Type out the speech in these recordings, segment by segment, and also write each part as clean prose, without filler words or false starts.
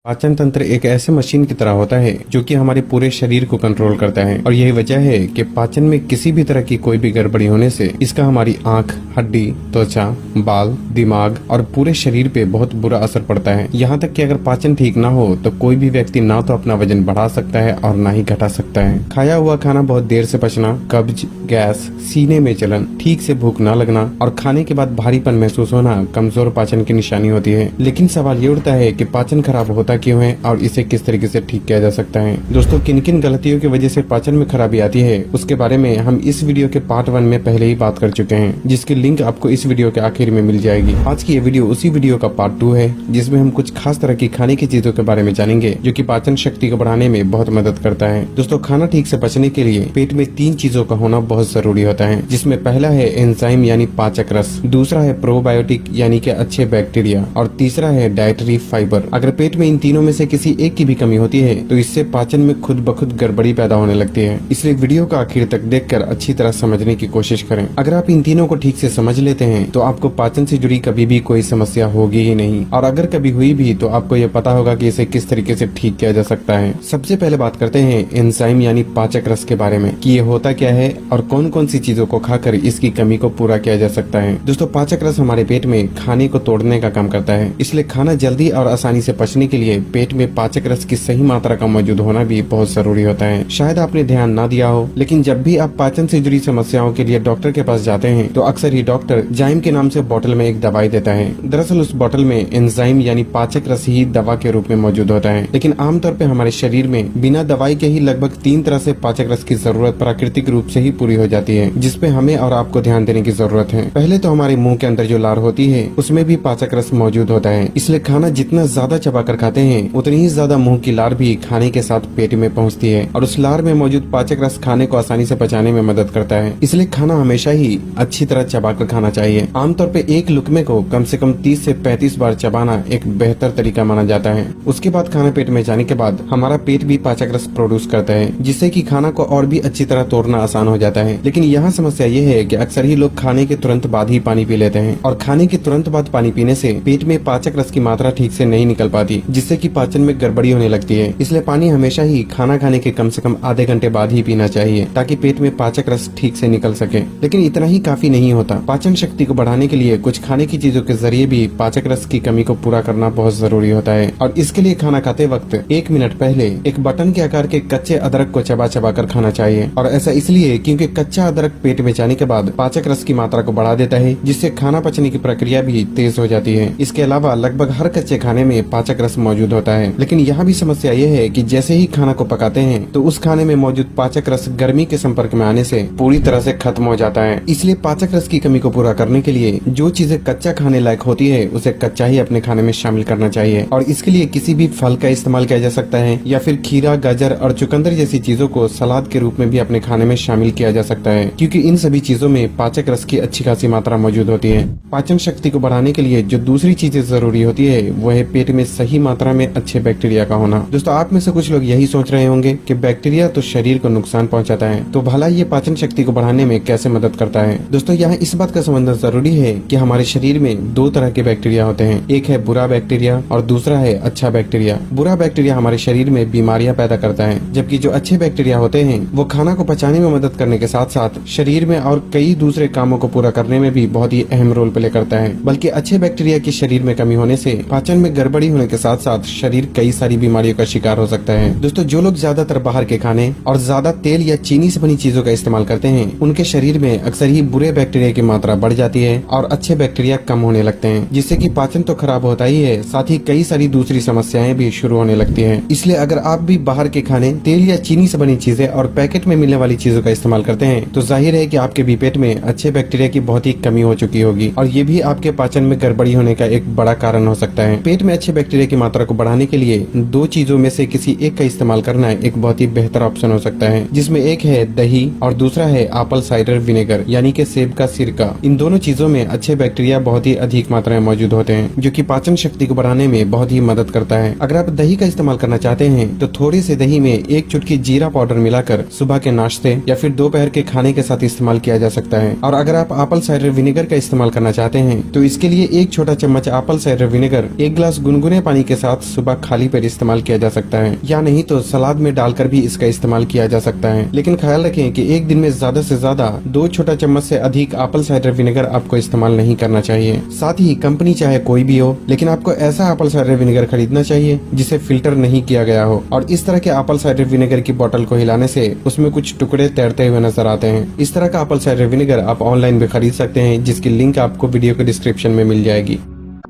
पाचन तंत्र एक ऐसे मशीन की तरह होता है जो कि हमारे पूरे शरीर को कंट्रोल करता है और यही वजह है कि पाचन में किसी भी तरह की कोई भी गड़बड़ी होने से इसका हमारी आंख, हड्डी, त्वचा, बाल, दिमाग और पूरे शरीर पे बहुत बुरा असर पड़ता है। यहाँ तक कि अगर पाचन ठीक ना हो तो कोई भी व्यक्ति ना तो अपना वजन बढ़ा सकता है और ना ही घटा सकता है। खाया हुआ खाना बहुत देर से पचना, कब्ज, गैस, सीने में जलन, ठीक से भूख न लगना और खाने के बाद भारीपन महसूस होना कमजोर पाचन की निशानी होती है। लेकिन सवाल ये उठता है कि पाचन खराब होता क्यों है और इसे किस तरीके से ठीक किया जा सकता है। दोस्तों, किन किन गलतियों की वजह से पाचन में खराबी आती है उसके बारे में हम इस वीडियो के पार्ट 1 में पहले ही बात कर चुके हैं, जिसकी लिंक आपको इस वीडियो के आखिर में मिल जाएगी। आज की ये वीडियो उसी वीडियो का पार्ट 2 है जिसमें हम कुछ खास तरह की खाने की चीजों के बारे में जानेंगे जो कि पाचन शक्ति को बढ़ाने में बहुत मदद करता है। दोस्तों, खाना ठीक से पचने के लिए पेट में 3 चीजों का होना बहुत जरूरी होता है, जिसमें पहला है एंजाइम यानी पाचक रस, दूसरा है प्रोबायोटिक यानी कि अच्छे बैक्टीरिया और तीसरा है डाइटरी फाइबर। अगर पेट में इन तीनों में से किसी एक की भी कमी होती है तो इससे पाचन में खुद ब खुद गड़बड़ी पैदा होने लगती है। इसलिए वीडियो का आखिर तक देखकर अच्छी तरह समझने की कोशिश करें। अगर आप इन तीनों को ठीक से समझ लेते हैं तो आपको पाचन से जुड़ी कभी भी कोई समस्या होगी ही नहीं, और अगर कभी हुई भी तो आपको ये पता होगा कि इसे किस तरीके से ठीक किया जा सकता है। सबसे पहले बात करते हैं एंजाइम यानी पाचक रस के बारे में कि ये होता क्या है और कौन कौन सी चीजों को खाकर इसकी कमी को पूरा किया जा सकता है। दोस्तों, पाचक रस हमारे पेट में खाने को तोड़ने का काम करता है, इसलिए खाना जल्दी और आसानी से पचने के लिए पेट में पाचक रस की सही मात्रा का मौजूद होना भी बहुत जरूरी होता है। शायद आपने ध्यान ना दिया हो, लेकिन जब भी आप पाचन से जुड़ी समस्याओं के लिए डॉक्टर के पास जाते हैं तो अक्सर ही डॉक्टर जाइम के नाम से बोतल में एक दवाई देता है। दरअसल उस बोतल में एंजाइम यानी पाचक रस ही दवा के रूप में मौजूद होता है, लेकिन आमतौर पर हमारे शरीर में बिना दवाई के ही लगभग 3 तरह से पाचक रस की जरूरत प्राकृतिक रूप से ही पूरी हो जाती है, जिसपे हमें और आपको ध्यान देने की जरूरत है। पहले तो हमारे मुंह के अंदर जो लार होती है उसमें भी पाचक रस मौजूद होता है, इसलिए खाना जितना ज्यादा चबाकर खाते हैं उतनी ही ज्यादा मुंह की लार भी खाने के साथ पेट में पहुंचती है और उस लार में मौजूद पाचक रस खाने को आसानी से पचाने में मदद करता है। इसलिए खाना हमेशा ही अच्छी तरह चबाकर खाना चाहिए। आमतौर पे एक लुकमे को कम से कम 30 से 35 बार चबाना एक बेहतर तरीका माना जाता है। उसके बाद खाना पेट में जाने के बाद हमारा पेट भी पाचक रस प्रोड्यूस करता है, जिससे कि खाना को और भी अच्छी तरह तोड़ना आसान हो जाता है। लेकिन यहाँ समस्या ये है कि अक्सर ही लोग खाने के तुरंत बाद ही पानी पी लेते हैं और खाने के तुरंत बाद पानी पीने से पेट में पाचक रस की मात्रा ठीक से नहीं निकल पाती, जिससे कि पाचन में गड़बड़ी होने लगती है। इसलिए पानी हमेशा ही खाना खाने के कम से कम आधे घंटे बाद ही पीना चाहिए ताकि पेट में पाचक रस ठीक से निकल सके। लेकिन इतना ही काफी नहीं होता। पाचन शक्ति को बढ़ाने के लिए कुछ खाने की चीजों के जरिए भी पाचक रस की कमी को पूरा करना बहुत जरूरी होता है, और इसके लिए खाना खाते वक्त 1 मिनट पहले एक बटन के आकार के कच्चे अदरक को चबा चबा कर खाना चाहिए। और ऐसा इसलिए क्योंकि कच्चा अदरक पेट में जाने के बाद पाचक रस की मात्रा को बढ़ा देता है, जिससे खाना पचने की प्रक्रिया भी तेज हो जाती है। इसके अलावा लगभग हर कच्चे खाने में पाचक रस मौजूद होता है, लेकिन यहाँ भी समस्या ये है कि जैसे ही खाना को पकाते हैं तो उस खाने में मौजूद पाचक रस गर्मी के संपर्क में आने से पूरी तरह से खत्म हो जाता है। इसलिए पाचक रस की कमी को पूरा करने के लिए जो चीजें कच्चा खाने लायक होती है उसे कच्चा ही अपने खाने में शामिल करना चाहिए, और इसके लिए किसी भी फल का इस्तेमाल किया जा सकता है या फिर खीरा, गाजर और चुकंदर जैसी चीजों को सलाद के रूप में भी अपने खाने में शामिल किया जा सकता है, क्योंकि इन सभी चीजों में पाचक रस की अच्छी खासी मात्रा मौजूद होती है। पाचन शक्ति को बढ़ाने के लिए जो दूसरी चीजें जरूरी होती है वह है पेट में सही मात्रा में अच्छे बैक्टीरिया का होना। दोस्तों, आप में से कुछ लोग यही सोच रहे होंगे कि बैक्टीरिया तो शरीर को नुकसान पहुंचाता है, तो भला ये पाचन शक्ति को बढ़ाने में कैसे मदद करता है। दोस्तों, यहाँ इस बात का समझना जरूरी है कि हमारे शरीर में 2 तरह के बैक्टीरिया होते हैं, एक है बुरा बैक्टीरिया और दूसरा है अच्छा बैक्टीरिया। बुरा बैक्टीरिया हमारे शरीर में बीमारियां पैदा करता है, जबकि जो अच्छे बैक्टीरिया होते हैं वो खाना को पचाने में मदद करने के साथ साथ शरीर में और कई दूसरे कामों को पूरा करने में भी बहुत ही अहम रोल प्ले करता है। बल्कि अच्छे बैक्टीरिया की शरीर में कमी होने से पाचन में गड़बड़ी होने के साथ साथ शरीर कई सारी बीमारियों का शिकार हो सकता है। दोस्तों, जो लोग ज्यादातर बाहर के खाने और ज्यादा तेल या चीनी से बनी चीजों का इस्तेमाल करते हैं उनके शरीर में अक्सर ही बुरे बैक्टीरिया की मात्रा बढ़ जाती है और अच्छे बैक्टीरिया कम होने लगते हैं, जिससे कि पाचन तो खराब होता ही है, साथ ही कई सारी दूसरी समस्याएं भी शुरू होने लगती हैं। इसलिए अगर आप भी बाहर के खाने, तेल या चीनी से बनी चीजें और पैकेट में मिलने वाली चीजों का इस्तेमाल करते हैं तो जाहिर है कि आपके भी पेट में अच्छे बैक्टीरिया की बहुत ही कमी हो चुकी होगी, और ये भी आपके पाचन में गड़बड़ी होने का एक बड़ा कारण हो सकता है। पेट में अच्छे बैक्टीरिया की मात्रा को बढ़ाने के लिए 2 चीजों में से किसी एक का इस्तेमाल करना एक बहुत ही बेहतर ऑप्शन हो सकता है, जिसमें एक है दही और दूसरा है एप्पल साइडर विनेगर यानी कि सेब का सिरका। इन दोनों चीजों में अच्छे बैक्टीरिया बहुत ही अधिक मात्रा में मौजूद होते हैं, जो कि पाचन शक्ति को बढ़ाने में बहुत ही मदद करता है। अगर आप दही का इस्तेमाल करना चाहते हैं तो थोड़े से दही में 1 चुटकी जीरा पाउडर मिलाकर सुबह के नाश्ते या फिर दोपहर के खाने के साथ इस्तेमाल किया जा सकता है। और अगर आप एप्पल साइडर विनेगर का इस्तेमाल करना चाहते हैं तो इसके लिए 1 छोटा चम्मच एप्पल साइडर विनेगर 1 गिलास गुनगुने पानी के साथ साथ सुबह खाली पेट इस्तेमाल किया जा सकता है, या नहीं तो सलाद में डालकर भी इसका इस्तेमाल किया जा सकता है। लेकिन ख्याल रखें कि एक दिन में ज्यादा से ज्यादा 2 छोटा चम्मच से अधिक एप्पल साइडर विनेगर आपको इस्तेमाल नहीं करना चाहिए। साथ ही कंपनी चाहे कोई भी हो, लेकिन आपको ऐसा एप्पल साइडर विनेगर खरीदना चाहिए जिसे फिल्टर नहीं किया गया हो। और इस तरह के एप्पल साइडर विनेगर की बोतल को हिलाने से उसमें कुछ टुकड़े तैरते हुए नजर आते हैं। इस तरह का एप्पल साइडर विनेगर आप ऑनलाइन भी खरीद सकते हैं, जिसकी लिंक आपको वीडियो के डिस्क्रिप्शन में मिल जाएगी।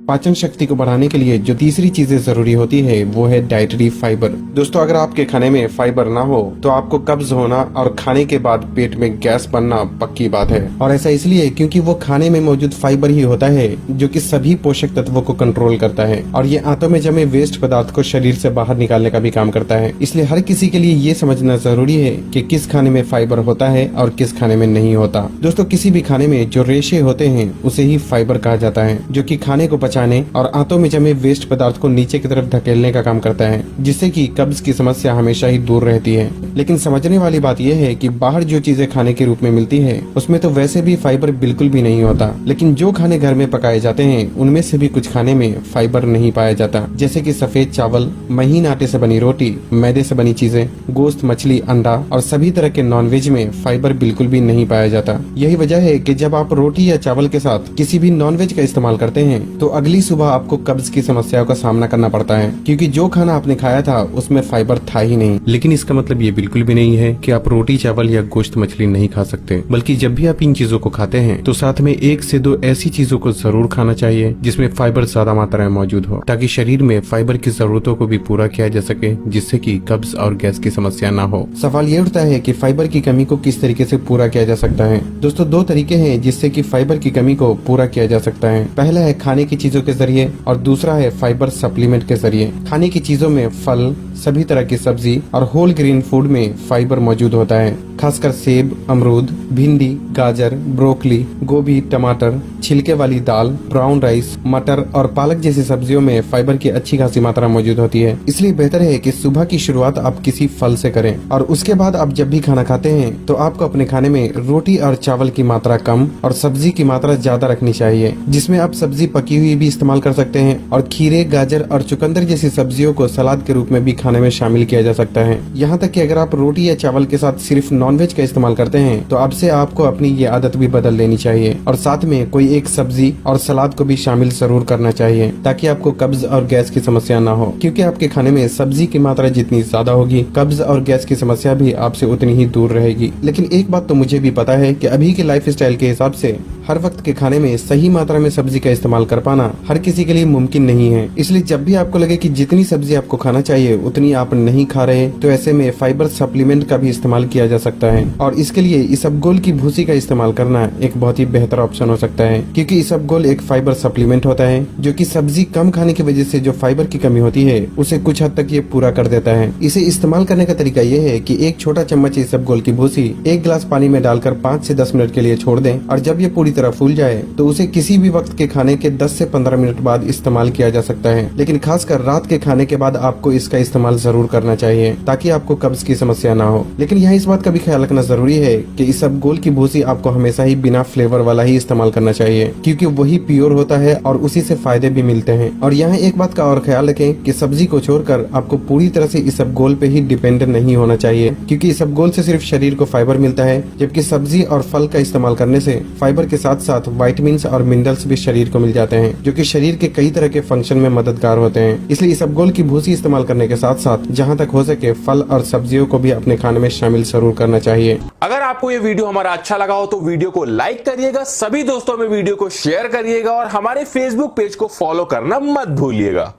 पाचन शक्ति को बढ़ाने के लिए जो तीसरी चीजें जरूरी होती है वो है डाइटरी फाइबर। दोस्तों, अगर आपके खाने में फाइबर ना हो तो आपको कब्ज होना और खाने के बाद पेट में गैस बनना पक्की बात है। और ऐसा इसलिए क्योंकि वो खाने में मौजूद फाइबर ही होता है जो कि सभी पोषक तत्वों को कंट्रोल करता है और ये आंतों में जमे वेस्ट पदार्थ को शरीर से बाहर निकालने का भी काम करता है। इसलिए हर किसी के लिए ये समझना जरूरी है कि किस खाने में फाइबर होता है और किस खाने में नहीं होता। दोस्तों, किसी भी खाने में जो रेशे होते हैं उसे ही फाइबर कहा जाता है, जो कि खाने को पचाने और आंतों में जमे वेस्ट पदार्थ को नीचे की तरफ धकेलने का काम करता है, जिससे कि कब्ज की समस्या हमेशा ही दूर रहती है। लेकिन समझने वाली बात यह है कि बाहर जो चीजें खाने के रूप में मिलती है उसमें तो वैसे भी फाइबर बिल्कुल भी नहीं होता, लेकिन जो खाने घर में पकाए जाते हैं उनमें से भी कुछ खाने में फाइबर नहीं पाया जाता, जैसे कि सफेद चावल, महीन आटे से बनी रोटी, मैदे से बनी चीजें, गोश्त, मछली, अंडा और सभी तरह के नॉनवेज में फाइबर बिल्कुल भी नहीं पाया जाता। यही वजह है कि जब आप रोटी या चावल के साथ किसी भी नॉनवेज का इस्तेमाल करते हैं तो अगली सुबह आपको कब्ज की समस्याओं का सामना करना पड़ता है, क्योंकि जो खाना आपने खाया था उसमें फाइबर था ही नहीं। लेकिन इसका मतलब ये बिल्कुल भी नहीं है कि आप रोटी, चावल या गोश्त, मछली नहीं खा सकते, बल्कि जब भी आप इन चीजों को खाते हैं तो साथ में 1 से 2 ऐसी चीजों को जरूर खाना चाहिए जिसमें फाइबर ज्यादा मात्रा में मौजूद हो, ताकि शरीर में फाइबर की जरूरतों को भी पूरा किया जा सके, जिससे कि कब्ज और गैस की समस्या न हो। सवाल ये उठता है कि फाइबर की कमी को किस तरीके से पूरा किया जा सकता है। दोस्तों, 2 तरीके हैं जिससे कि फाइबर की कमी को पूरा किया जा सकता है। पहला है खाने की चीजों के जरिए और दूसरा है फाइबर सप्लीमेंट के जरिए। खाने की चीजों में फल, सभी तरह की सब्जी और होल ग्रीन फूड में फाइबर मौजूद होता है, खासकर सेब, अमरूद, भिंडी, गाजर, ब्रोकली, गोभी, टमाटर, छिलके वाली दाल, ब्राउन राइस, मटर और पालक जैसी सब्जियों में फाइबर की अच्छी खासी मात्रा मौजूद होती है। इसलिए बेहतर है कि सुबह की शुरुआत आप किसी फल से करें और उसके बाद आप जब भी खाना खाते हैं तो आपको अपने खाने में रोटी और चावल की मात्रा कम और सब्जी की मात्रा ज्यादा रखनी चाहिए, जिसमें आप सब्जी पकी हुई भी इस्तेमाल कर सकते हैं और खीरे, गाजर और चुकंदर जैसी सब्जियों को सलाद के रूप में भी खाने में शामिल किया जा सकता है। यहाँ तक कि अगर आप रोटी या चावल के साथ सिर्फ नॉनवेज का इस्तेमाल करते हैं तो अब से आपको अपनी ये आदत भी बदल लेनी चाहिए और साथ में कोई एक सब्जी और सलाद को भी शामिल जरूर करना चाहिए, ताकि आपको कब्ज और गैस की समस्या न हो। क्योंकि आपके खाने में सब्जी की मात्रा जितनी ज्यादा होगी, कब्ज और गैस की समस्या भी आपसे उतनी ही दूर रहेगी। लेकिन एक बात तो मुझे भी पता है कि अभी के लाइफ स्टाइल के हिसाब से हर वक्त के खाने में सही मात्रा में सब्जी का इस्तेमाल कर पाना हर किसी के लिए मुमकिन नहीं है। इसलिए जब भी आपको लगे कि जितनी सब्जी आपको खाना चाहिए उतनी आप नहीं खा रहे, तो ऐसे में फाइबर सप्लीमेंट का भी इस्तेमाल किया जा सकता है और इसके लिए इसबगोल की भूसी का इस्तेमाल करना एक बहुत ही बेहतर ऑप्शन हो सकता है, क्योंकि इसबगोल एक फाइबर सप्लीमेंट होता है जो कि सब्जी कम खाने की वजह से जो फाइबर की कमी होती है उसे कुछ हद तक ये पूरा कर देता है। इसे इस्तेमाल करने का तरीका ये है कि 1 छोटा चम्मच इसबगोल की भूसी 1 गिलास पानी में डालकर 5 से 10 मिनट के लिए छोड़ दें और जब ये पूरी तरह फूल जाए तो उसे किसी भी वक्त के खाने के 10 से 15 मिनट बाद इस्तेमाल किया जा सकता है। लेकिन खासकर रात के खाने के बाद आपको इसका इस्तेमाल जरूर करना चाहिए, ताकि आपको कब्ज की समस्या ना हो। लेकिन यहाँ इस बात का भी ख्याल रखना जरूरी है कि इसबगोल की भूसी आपको हमेशा ही बिना फ्लेवर वाला ही इस्तेमाल करना चाहिए, क्योंकि वही प्योर होता है और उसी से फायदे भी मिलते हैं। और यहाँ एक बात का और ख्याल रखें कि सब्जी को छोड़कर आपको पूरी तरह से इसबगोल पे ही डिपेंडेंट नहीं होना चाहिए, क्योंकि इसबगोल से सिर्फ शरीर को फाइबर मिलता है, जबकि सब्जी और फल का इस्तेमाल करने से फाइबर के साथ साथ विटामिन्स और मिनरल्स भी शरीर को मिल जाते हैं, जो कि शरीर के कई तरह के फंक्शन में मददगार होते हैं। इसलिए इसबगोल की भूसी इस्तेमाल करने के साथ साथ जहाँ तक हो सके फल और सब्जियों को भी अपने खाने में शामिल जरूर करना चाहिए। अगर आपको ये वीडियो हमारा अच्छा लगा हो तो वीडियो को लाइक करिएगा, सभी दोस्तों में वीडियो को शेयर करिएगा और हमारे फेसबुक पेज को फॉलो करना मत भूलिएगा।